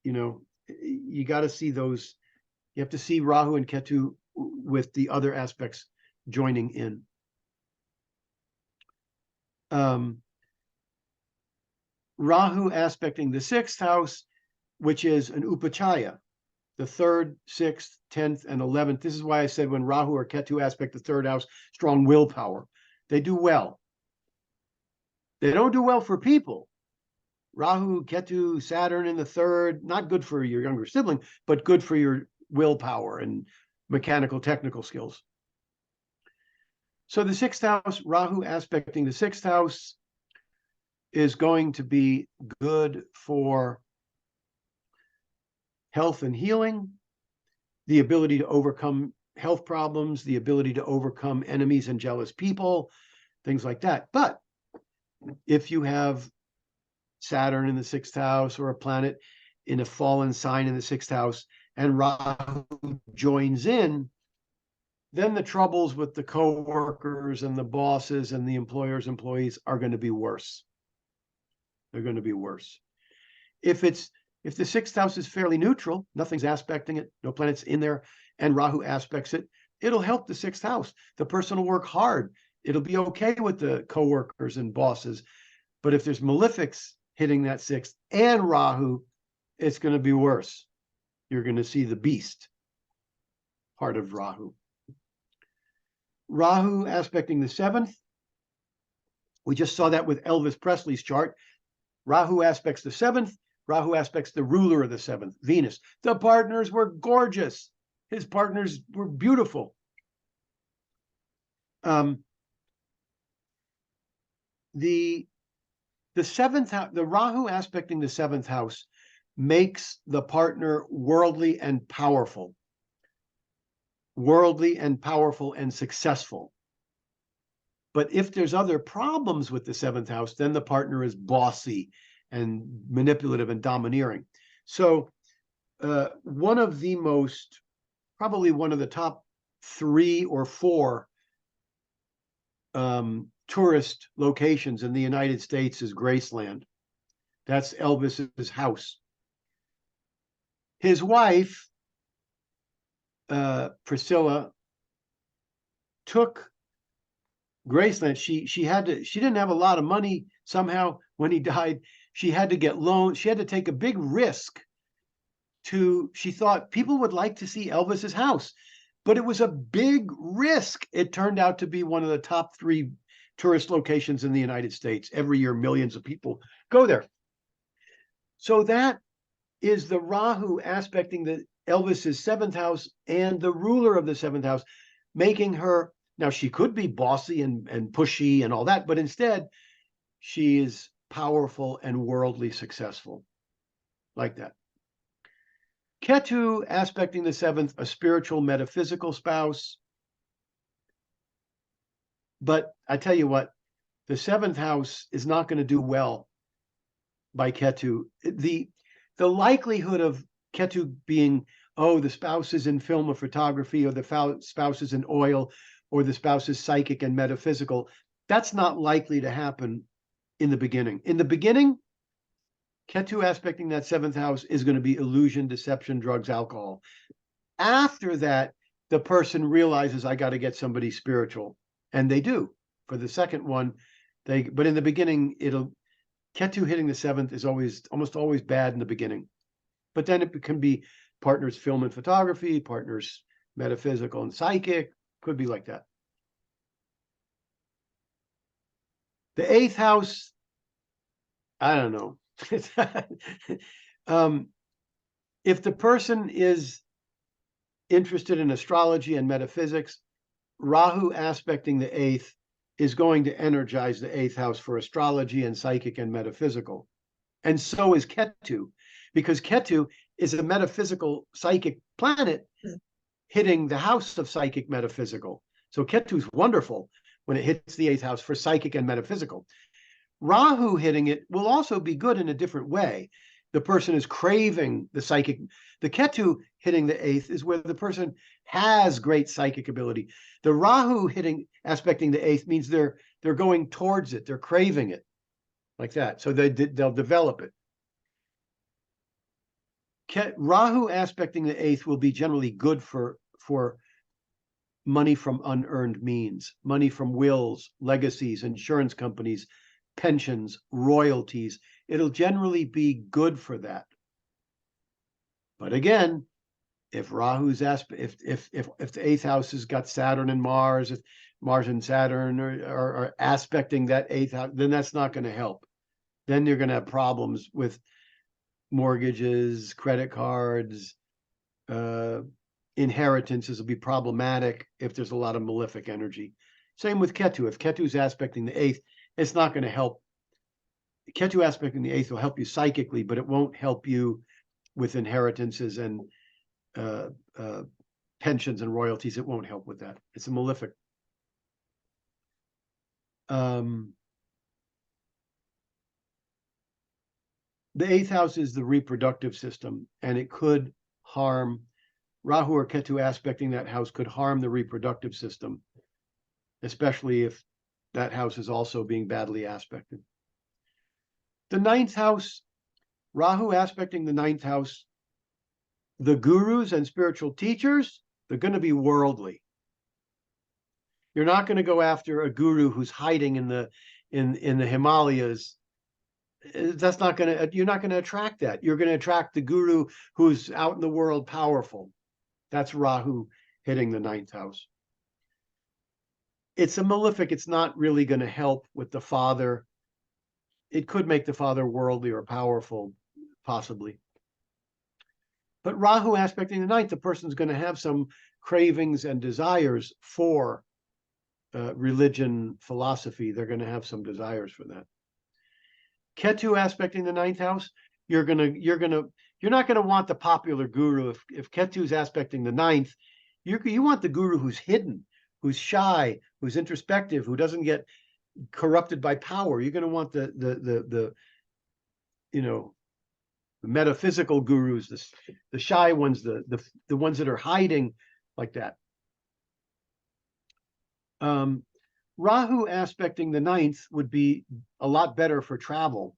you know, you got to see those. You have to see Rahu and Ketu with the other aspects joining in. Rahu aspecting the sixth house, which is an upachaya, the third, sixth, 10th, and 11th. This is why I said when Rahu or Ketu aspect the third house, strong willpower. They do well. They don't do well for people. Rahu, Ketu, Saturn in the third, not good for your younger sibling, but good for your willpower and mechanical technical skills. So the sixth house, Rahu aspecting the sixth house, is going to be good for health and healing, the ability to overcome health problems, the ability to overcome enemies and jealous people, things like that. But if you have Saturn in the sixth house or a planet in a fallen sign in the sixth house and Rahu joins in, then the troubles with the co-workers and the bosses and the employers' employees are going to be worse. They're going to be worse. If the sixth house is fairly neutral, nothing's aspecting it, no planets in there, and Rahu aspects it, it'll help the sixth house. The person will work hard. It'll be okay with the co-workers and bosses. But if there's malefics hitting that sixth and Rahu, it's going to be worse. You're going to see the beast part of Rahu. Rahu aspecting the seventh. We just saw that with Elvis Presley's chart. Rahu aspects the seventh. Rahu aspects the ruler of the seventh, Venus. The partners were gorgeous. His partners were beautiful. The seventh house, the Rahu aspecting the seventh house makes the partner worldly and powerful. Worldly and powerful and successful. But if there's other problems with the seventh house, then the partner is bossy and manipulative and domineering. So one of the most, probably one of the top 3 or 4 tourist locations in the United States is Graceland. That's Elvis's house. His wife, Priscilla, took Graceland. She didn't have a lot of money somehow when he died. She had to get loans. She had to take a big risk she thought people would like to see Elvis's house, but it was a big risk. It turned out to be one of the top 3 tourist locations in the United States. Every year, millions of people go there. So that is the Rahu aspecting the Elvis's seventh house and the ruler of the seventh house, making her, now she could be bossy and pushy and all that, but instead she is powerful and worldly successful, like that. Ketu aspecting the seventh, a spiritual metaphysical spouse. But I tell you what, the seventh house is not going to do well by Ketu. The likelihood of Ketu being, oh, the spouse is in film or photography, or the spouse is in oil, or the spouse is psychic and metaphysical, that's not likely to happen in the beginning. In the beginning, Ketu aspecting that seventh house is going to be illusion, deception, drugs, alcohol. After that, the person realizes, I got to get somebody spiritual. And they do. For the second one, but in the beginning, Ketu hitting the seventh is almost always bad in the beginning. But then it can be partners film and photography, partners metaphysical and psychic, could be like that. The eighth house, I don't know. If the person is interested in astrology and metaphysics, Rahu aspecting the eighth is going to energize the 8th house for astrology and psychic and metaphysical. And so is Ketu, because Ketu is a metaphysical psychic planet hitting the house of psychic metaphysical. So Ketu is wonderful when it hits the 8th house for psychic and metaphysical. Rahu hitting it will also be good in a different way. The person is craving the psychic. The Ketu hitting the 8th is where the person has great psychic ability. The Rahu hitting, aspecting the 8th means they're going towards it. They're craving it like that. So they'll develop it. Rahu aspecting the 8th will be generally good for money from unearned means, money from wills, legacies, insurance companies, pensions, royalties. It'll generally be good for that. But again, if Rahu's if the 8th house has got Saturn and Mars, if Mars and Saturn are aspecting that 8th house, then that's not going to help. Then you're going to have problems with mortgages, credit cards, inheritances will be problematic if there's a lot of malefic energy. Same with Ketu. If Ketu's aspecting the 8th, it's not going to help. Ketu aspecting the 8th will help you psychically, but it won't help you with inheritances and pensions and royalties. It won't help with that. It's a malefic. The 8th house is the reproductive system, and it could harm. Rahu or Ketu aspecting that house could harm the reproductive system, especially if that house is also being badly aspected. The 9th house, Rahu aspecting the 9th house, the gurus and spiritual teachers, they're going to be worldly. You're not going to go after a guru who's hiding in the Himalayas. That's not going to, you're not going to attract that. You're going to attract the guru who's out in the world powerful. That's Rahu hitting the 9th house. It's a malefic. It's not really going to help with the father. It could make the father worldly or powerful, possibly. But Rahu aspecting the 9th, the person's going to have some cravings and desires for religion, philosophy. They're going to have some desires for that. Ketu aspecting the 9th house, you're not going to want the popular guru. If Ketu's aspecting the 9th, you want the guru who's hidden, who's shy, who's introspective, who doesn't get corrupted by power. You're going to want the metaphysical gurus, the shy ones, the ones that are hiding like that. Rahu aspecting the 9th would be a lot better for travel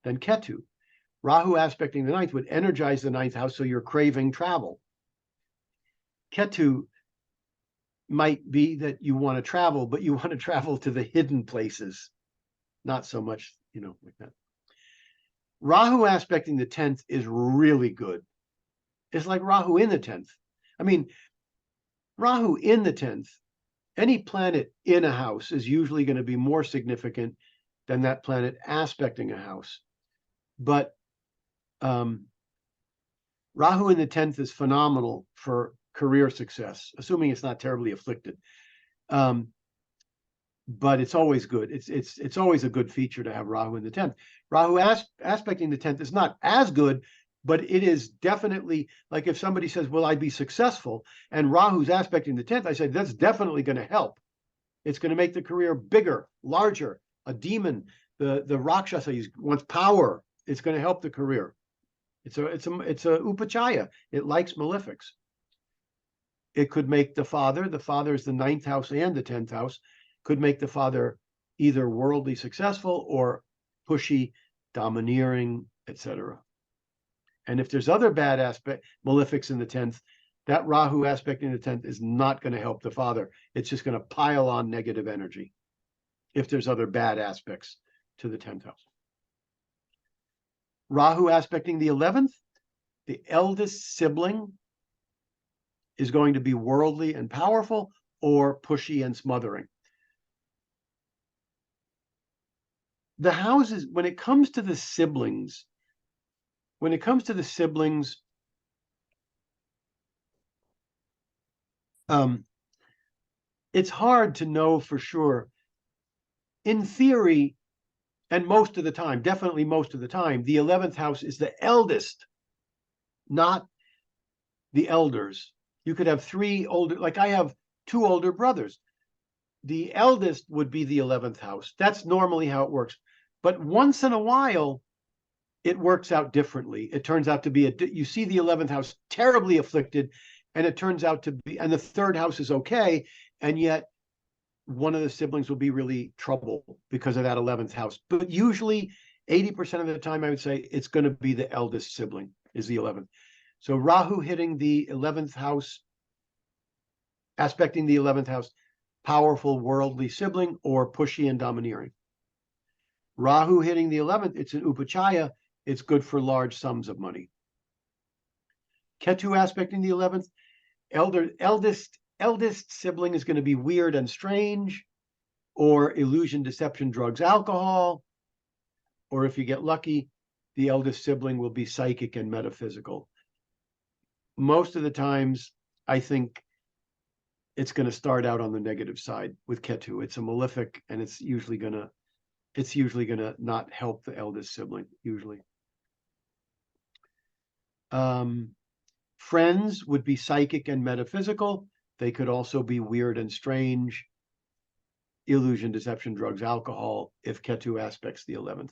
than Ketu. Rahu aspecting the 9th would energize the 9th house, so you're craving travel. Ketu might be that you want to travel, but you want to travel to the hidden places, not so much, like that. Rahu aspecting the 10th is really good. It's like Rahu in the 10th. I mean, Rahu in the 10th, any planet in a house is usually going to be more significant than that planet aspecting a house. But Rahu in the 10th is phenomenal for career success, assuming it's not terribly afflicted. But it's always good. It's always a good feature to have Rahu in the 10th. Rahu aspecting the 10th is not as good, but it is definitely, like if somebody says, will I be successful? And Rahu's aspecting the 10th, I say, that's definitely going to help. It's going to make the career bigger, larger. A demon, the Rakshasa, he wants power. It's going to help the career. It's a upachaya. It likes malefics. It could make the father is the 9th house and the 10th house, could make the father either worldly successful or pushy, domineering, etc. And if there's other bad malefics in the 10th, that Rahu aspect in the 10th is not going to help the father. It's just going to pile on negative energy if there's other bad aspects to the 10th house. Rahu aspecting the 11th, the eldest sibling is going to be worldly and powerful or pushy and smothering. The houses, when it comes to the siblings, it's hard to know for sure. in theory, and most of the time, definitely most of the time, the 11th house is the eldest, not the elders. You could have 3 older, like I have 2 older brothers. The eldest would be the 11th house. That's normally how it works. But once in a while, it works out differently. It turns out to be you see the 11th house terribly afflicted, and it turns out to be, and the 3rd house is okay, and yet one of the siblings will be really trouble because of that 11th house. But usually 80% of the time, I would say it's going to be the eldest sibling is the 11th. So Rahu hitting the 11th house, aspecting the 11th house, powerful worldly sibling or pushy and domineering. Rahu hitting the 11th, it's an upachaya, it's good for large sums of money. Ketu aspecting the 11th, eldest sibling is going to be weird and strange, or illusion, deception, drugs, alcohol, or if you get lucky, the eldest sibling will be psychic and metaphysical. Most of the times, I think it's going to start out on the negative side with Ketu. It's a malefic, and it's usually going to not help the eldest sibling, usually. Friends would be psychic and metaphysical. They could also be weird and strange, illusion, deception, drugs, alcohol, if Ketu aspects the 11th.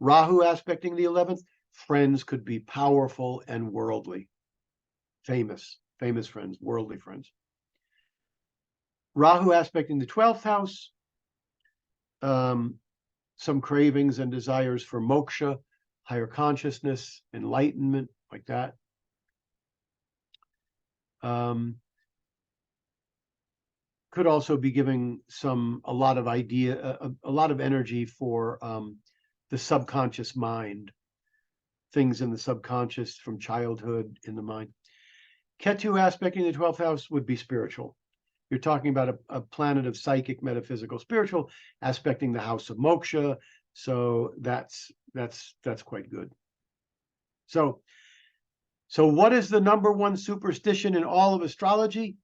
Rahu aspecting the 11th, friends could be powerful and worldly. Famous friends, worldly friends. Rahu aspecting the 12th house, some cravings and desires for moksha, higher consciousness, enlightenment, like that. Could also be giving a lot of energy for the subconscious mind, things in the subconscious from childhood in the mind. Ketu aspecting the 12th house would be spiritual. You're talking about a planet of psychic, metaphysical, spiritual, aspecting the house of moksha. So that's quite good. So what is the #1 superstition in all of astrology?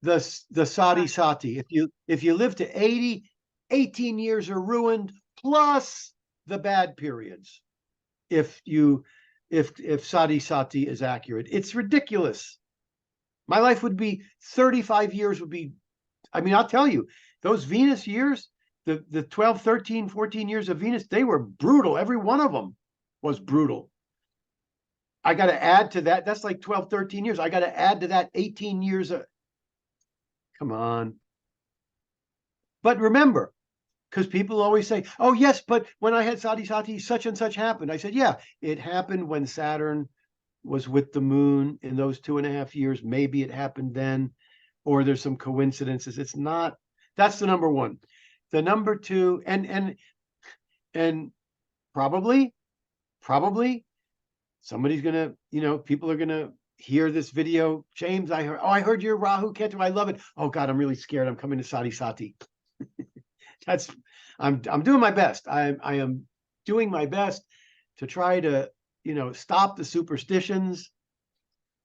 The Sade Sati. If you live to 80, 18 years are ruined, plus the bad periods. If Sade Sati is accurate, it's ridiculous. My life would be 35 years would be, I mean, I'll tell you, those Venus years, the 12, 13, 14 years of Venus, they were brutal. Every one of them was brutal. I got to add to that. That's like 12, 13 years. I got to add to that 18 years. Come on. But remember, because people always say, oh, yes, but when I had Sade Sati, such and such happened. I said, yeah, it happened when Saturn was with the moon in those 2.5 years. Maybe it happened then, or there's some coincidences. It's not. That's the #1. The #2, and probably somebody's gonna, people are gonna hear this video. James, I heard your Rahu Ketu. I love it. Oh God, I'm really scared. I'm coming to Sade Sati. I'm doing my best. I am doing my best to try to, stop the superstitions.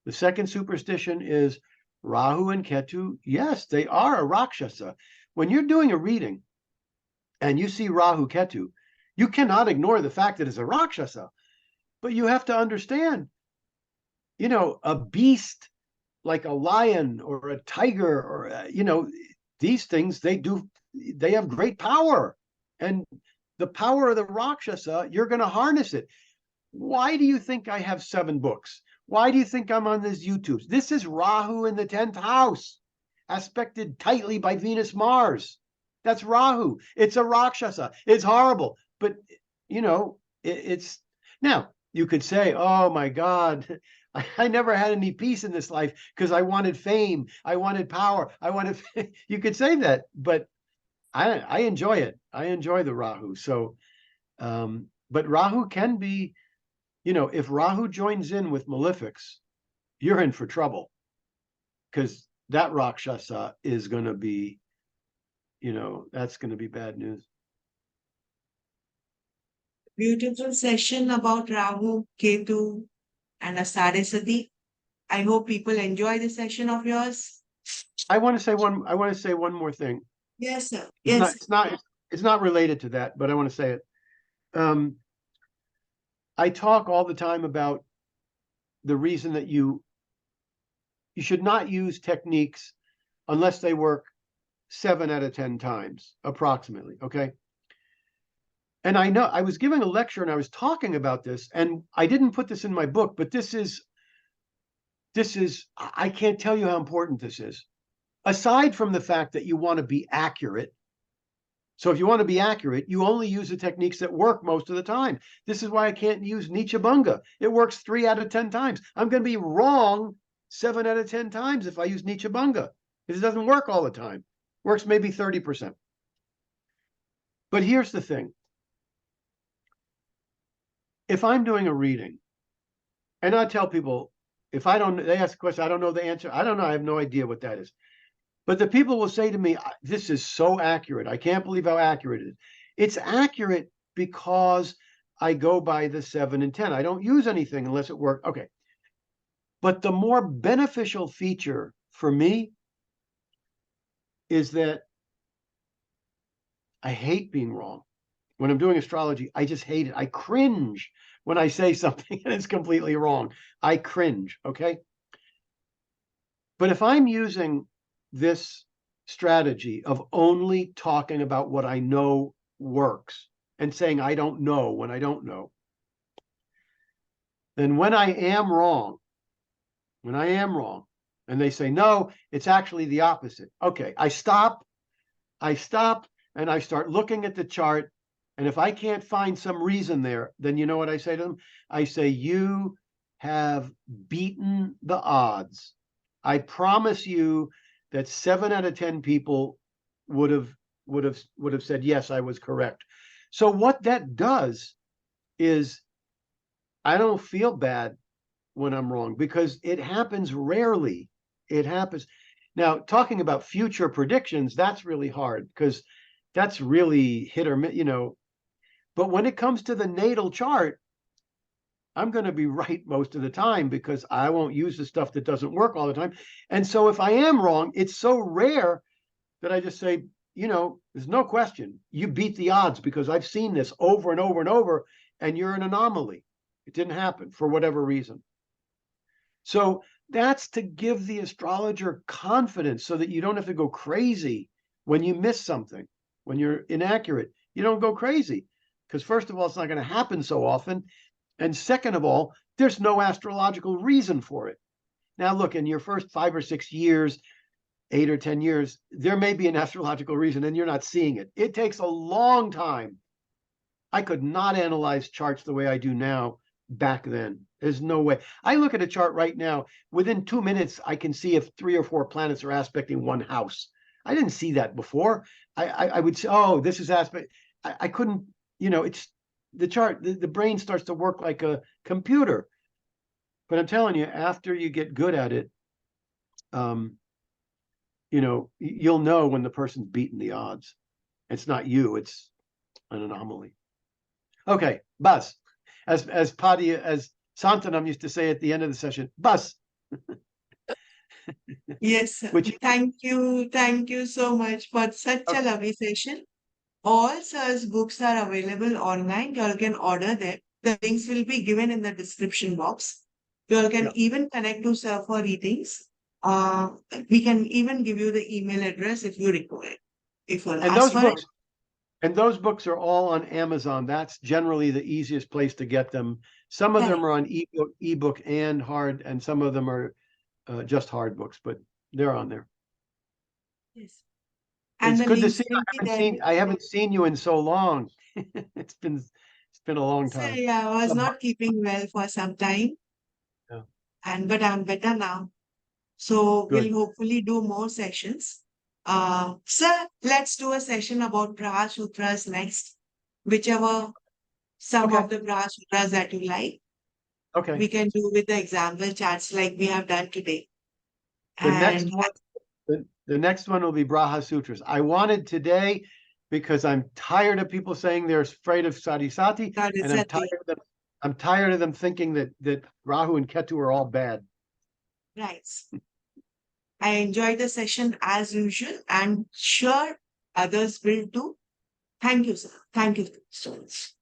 The second superstition is Rahu and Ketu. Yes, they are a Rakshasa. When you're doing a reading and you see Rahu Ketu, you cannot ignore the fact that it's a Rakshasa. But you have to understand, a beast like a lion or a tiger or, these things, they have great power. And the power of the Rakshasa, you're going to harness it. Why do you think I have 7 books? Why do you think I'm on this YouTube? This is Rahu in the 10th house, aspected tightly by Venus Mars. That's Rahu. It's a Rakshasa. It's horrible. But, it's... Now, you could say, oh my God, I never had any peace in this life because I wanted fame. I wanted power. You could say that, but I enjoy it. I enjoy the Rahu. So, but Rahu can be, if Rahu joins in with malefics, you're in for trouble because that Rakshasa is going to be, that's going to be bad news. Beautiful session about Rahu, Ketu, and a Sade Sati. I hope people enjoy the session of yours. I want to say one more thing. Yes, sir. It's Yes. it's not related to that, but I want to say it. I talk all the time about the reason that you should not use techniques unless they work 7 out of 10 times, approximately, okay? And I know I was giving a lecture and I was talking about this, and I didn't put this in my book, but this is, I can't tell you how important this is. Aside from the fact that you want to be accurate, so if you want to be accurate, you only use the techniques that work most of the time. This is why I can't use Nichabunga. It works 3 out of 10 times. I'm going to be wrong 7 out of 10 times if I use Nichabunga. It doesn't work all the time. It works maybe 30%. But here's the thing. If I'm doing a reading, and I tell people, if I don't, they ask a question, I don't know the answer. I don't know. I have no idea what that is. But the people will say to me, this is so accurate. I can't believe how accurate it is. It's accurate because I go by the 7 and 10. I don't use anything unless it works. Okay. But the more beneficial feature for me is that I hate being wrong. When I'm doing astrology, I just hate it. I cringe when I say something and it's completely wrong. I cringe, okay? But if I'm using this strategy of only talking about what I know works and saying I don't know when I don't know, then when I am wrong, and they say, no, it's actually the opposite. Okay, I stop, and I start looking at the chart. And if I can't find some reason there, then you know what I say to them? I say, you have beaten the odds. I promise you that 7 out of 10 people would have said, yes, I was correct. So what that does is I don't feel bad when I'm wrong because it happens rarely. It happens. Now, talking about future predictions, that's really hard because that's really hit or miss, you know. But when it comes to the natal chart, I'm going to be right most of the time because I won't use the stuff that doesn't work all the time. And so if I am wrong, it's so rare that I just say, you know, there's no question. You beat the odds because I've seen this over and over and over, and you're an anomaly. It didn't happen for whatever reason. So that's to give the astrologer confidence so that you don't have to go crazy when you miss something, when you're inaccurate. You don't go crazy. Because first of all, it's not going to happen so often. And second of all, there's no astrological reason for it. Now, look, in your first 5 or 6 years, 8 or 10 years, there may be an astrological reason and you're not seeing it. It takes a long time. I could not analyze charts the way I do now back then. There's no way. I look at a chart right now. Within 2 minutes, I can see if 3 or 4 planets are aspecting one house. I didn't see that before. I would say, oh, this is aspect. I couldn't. You know, it's the chart, the brain starts to work like a computer. But I'm telling you, after you get good at it, you know, you'll know when the person's beaten the odds. It's not you, it's an anomaly. Okay, bus. As Santanam used to say at the end of the session, bus. Yes, sir. Which, Thank you so much for such a lovely session. All sir's books are available online. You all can order them. The links will be given in the description box. You all can even connect to sir for readings. We can even give you the email address if you require. If you'll and ask those for it. books, and those books are all on Amazon. That's generally the easiest place to get them. Some of them are on ebook and hard, and some of them are just hard books, but they're on there. Yes. And It's the good to links see you. will be there. I haven't seen you in so long. It's been a long So time. yeah, I was not keeping well for some time. Yeah. But I'm better now. So Good. we'll hopefully do more sessions. Sir, let's do a session about Braha Sutras next. Whichever some Okay. of the Braha Sutras that you like, Okay. we can do with the example charts like we have done today. The next And one, the next one will be Braha Sutras. I wanted today because I'm tired of people saying they're afraid of Sade Sati, that is and it. I'm tired of them thinking that Rahu and Ketu are all bad. Right. I enjoyed the session as usual, and sure others will too. Thank you, sir. Thank you so much.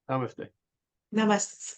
Namaste. Namaste. Sir.